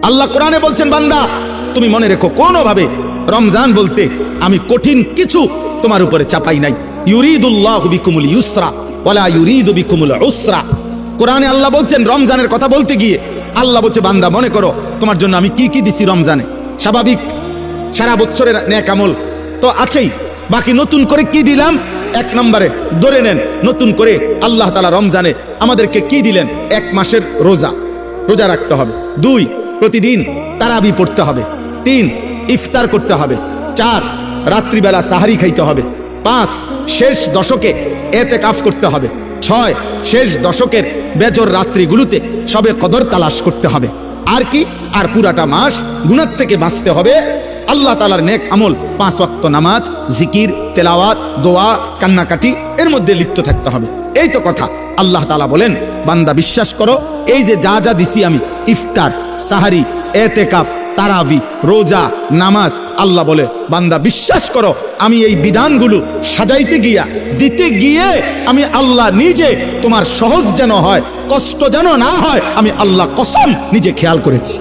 আল্লাহ কোরআনে বলছেন, বান্দা তুমি মনে রেখো কোনোভাবে রমজান বলতে আমি কঠিন কিছু তোমার উপরে চাপাই নাই। ইউরিদুল্লাহু বিকুমুল ইউসরা ওয়ালা ইউরিদু বিকুমুল উসরা। কোরআনে আল্লাহ বলছেন রমজানের কথা বলতে গিয়ে আল্লাহ বলছে, বান্দা মনে করো তোমার জন্য আমি কি কি দিছি রমজানে। স্বাভাবিক সারা বছরের নেক আমল তো আছেই, বাকি নতুন করে কি দিলাম? এক নম্বরে ধরে নেন, নতুন করে আল্লাহ তাআলা রমজানে আমাদেরকে কি দিলেন? 1 মাসের রোজা রাখতে হবে। 2, প্রতিদিন তারাবি পড়তে হবে। 3, ইফতার করতে হবে। 4, রাত্রিবেলা সাহারি খাইতে হবে। 5, শেষ দশকে এতেকাফ করতে হবে। 6, শেষ দশকের বেজর রাত্রিগুলোতে সবে কদর তালাশ করতে হবে। আর কি? আর পুরাটা মাস গুনাহ থেকে বাঁচতে হবে। আল্লাহ তাআলার নেক আমল 5 ওয়াক্ত নামাজ, জিকির, তেলাওয়াত, দোয়া, কান্নাকাটি এর মধ্যে লিপ্ত থাকতে হবে। এই তো কথা। আল্লাহ তাআলা বলেন, বান্দা বিশ্বাস করো, এই যে যা যা দিছি আমি, ইফতার, সাহারি, এতেকাফ, তারাবি, রোজা, নামাজ, আল্লাহ বলে বান্দা বিশ্বাস করো, আমি এই বিধানগুলো সাজাইতে গিয়া দিতে গিয়ে আমি আল্লাহ নিজে তোমার সহজ যেন হয়, কষ্ট যেন না হয়, আমি আল্লাহ কসম নিজে খেয়াল করেছি।